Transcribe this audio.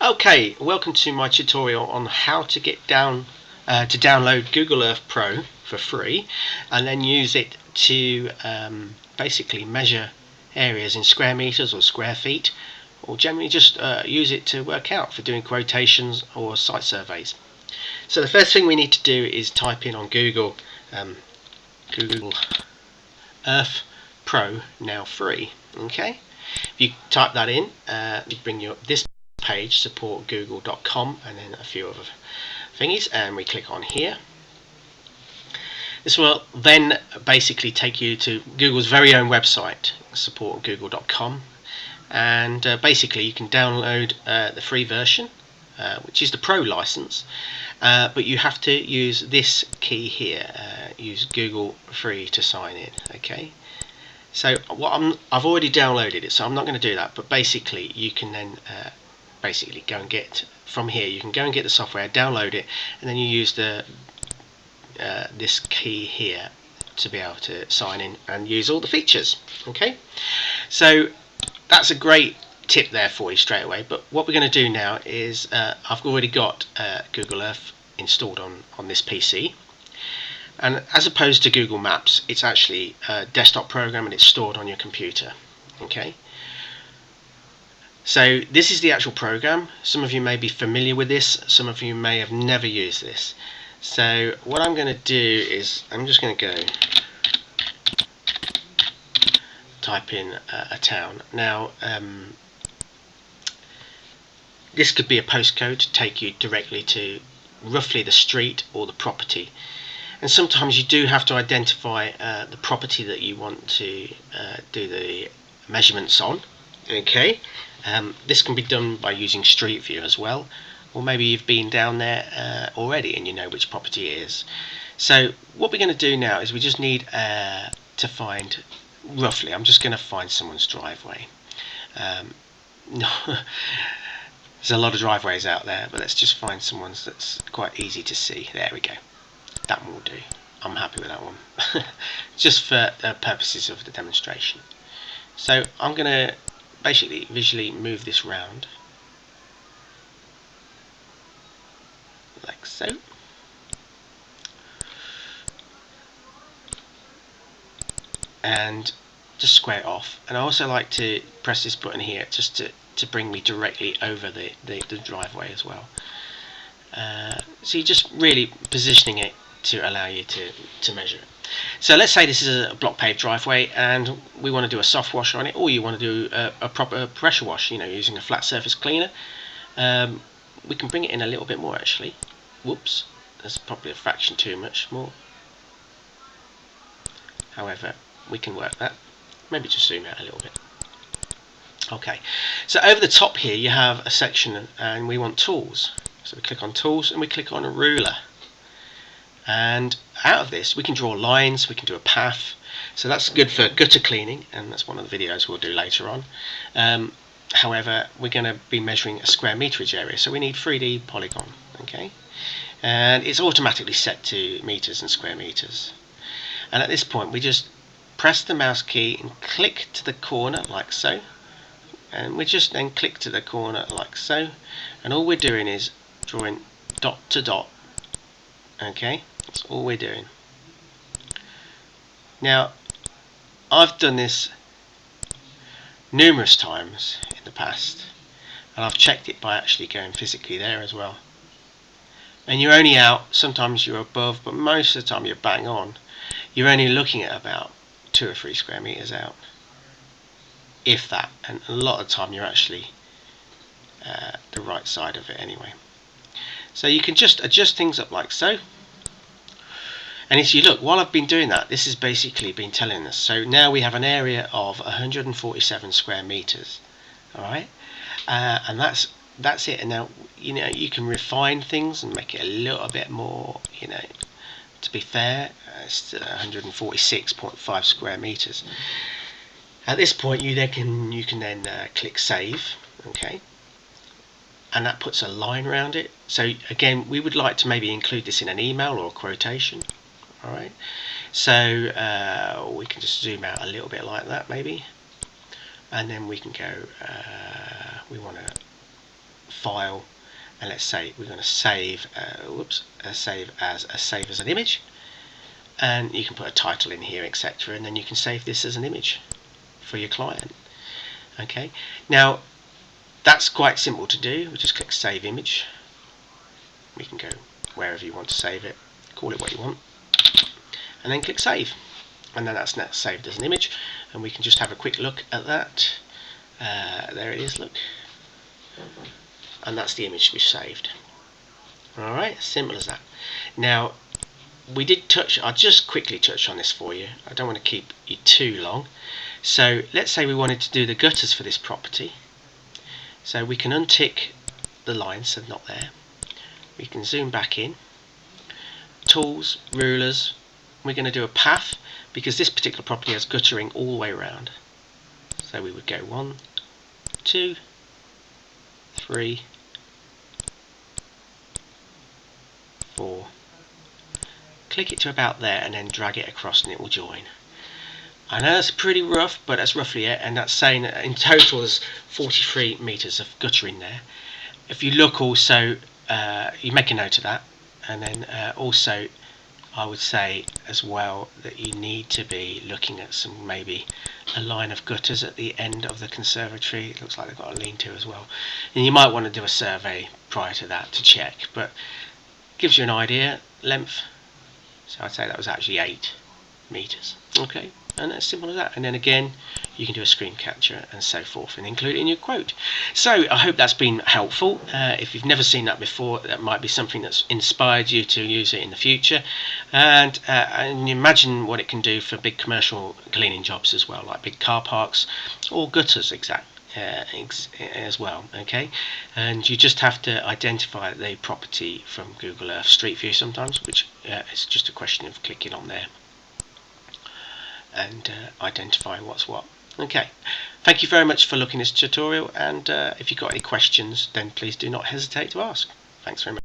Okay, welcome to my tutorial on how to get to download Google Earth Pro for free and then use it to basically measure areas in square meters or square feet, or generally just use it to work out for doing quotations or site surveys. So the first thing we need to do is type in on Google Google Earth Pro now free. Okay, if you type that in, it'll bring you up this page, supportgoogle.com, and then a few other thingies, and we click on here. This will then basically take you to Google's very own website, supportgoogle.com, and basically you can download the free version, which is the Pro license, but you have to use this key here, use Google Free to sign in. Okay, so I've already downloaded it, so I'm not going to do that, but basically you can then basically go and get from here. You can go and get the software, download it, and then you use the this key here to be able to sign in and use all the features. Okay, so that's a great tip there for you straight away. But what we're going to do now is I've already got Google Earth installed on this PC, and as opposed to Google Maps, it's actually a desktop program and it's stored on your computer. Okay, so this is the actual program. Some of you may be familiar with this, some of you may have never used this. So what I'm going to do is I'm just going to go type in a town. Now this could be a postcode to take you directly to roughly the street or the property, and sometimes you do have to identify the property that you want to do the measurements on. Okay, this can be done by using Street View as well, or maybe you've been down there already and you know which property it is. So what we're going to do now is we just need to find roughly, I'm just going to find someone's driveway. There's a lot of driveways out there, but let's just find someone's that's quite easy to see. There we go, that one will do. I'm happy with that one just for the purposes of the demonstration. So I'm going to basically visually move this round like so, and just square it off. And I also like to press this button here just to bring me directly over the driveway as well. So you're just really positioning it to allow you to measure it. So let's say this is a block paved driveway and we want to do a soft wash on it, or you want to do a proper pressure wash, using a flat surface cleaner. We can bring it in a little bit more actually. Whoops, that's probably a fraction too much more. However, we can work that. Maybe just zoom out a little bit. Okay, so over the top here you have a section and we want tools. So we click on tools and we click on a ruler. And out of this we can draw lines, we can do a path. So that's good for gutter cleaning, and that's one of the videos we'll do later on. However, we're going to be measuring a square meterage area, so we need 3D polygon. Okay, and it's automatically set to meters and square meters. And at this point we just press the mouse key and click to the corner like so, and we just then click to the corner like so, and all we're doing is drawing dot to dot. Okay, that's all we're doing. Now I've done this numerous times in the past, and I've checked it by actually going physically there as well. And you're only out, sometimes you're above, but most of the time you're bang on. You're only looking at about 2 or 3 square meters out, if that, and a lot of the time you're actually the right side of it anyway. So you can just adjust things up like so. And if you look, while I've been doing that, this has basically been telling us. So now we have an area of 147 square meters. All right, and that's it. And now you can refine things and make it a little bit more. To be fair, it's 146.5 square meters. At this point, you can then click save. Okay, and that puts a line around it. So again, we would like to maybe include this in an email or a quotation. Alright, so we can just zoom out a little bit like that maybe, and then we can go, we want to file, and let's say we're going to save save as an image, and you can put a title in here, etc., and then you can save this as an image for your client. Okay, now that's quite simple to do. We just click save image. We can go wherever you want to save it, call it what you want, and then click save, and then that's now saved as an image. And we can just have a quick look at that. There it is, look, and that's the image we've saved. Alright, simple as that. Now we did touch, I'll just quickly touch on this for you, I don't want to keep you too long. So let's say we wanted to do the gutters for this property. So we can untick the lines, so not there. We can zoom back in, tools, rulers. We're going to do a path because this particular property has guttering all the way around. So we would go 1, 2, 3, 4. Click it to about there and then drag it across and it will join. I know that's pretty rough, but that's roughly it, and that's saying that in total there's 43 meters of guttering there. If you look also, you make a note of that, and then also I would say as well that you need to be looking at some, maybe a line of gutters at the end of the conservatory. It looks like they've got a lean-to as well, and you might want to do a survey prior to that to check, but gives you an idea. Length, so I'd say that was actually 8 meters. Okay, and as simple as that. And then again, you can do a screen capture and so forth and include it in your quote. So I hope that's been helpful. If you've never seen that before, that might be something that's inspired you to use it in the future, and imagine what it can do for big commercial cleaning jobs as well, like big car parks or gutters as well. Okay, and you just have to identify the property from Google Earth Street View sometimes, which is just a question of clicking on there and identify what's what. Okay, thank you very much for looking at this tutorial, and if you've got any questions, then please do not hesitate to ask. Thanks very much.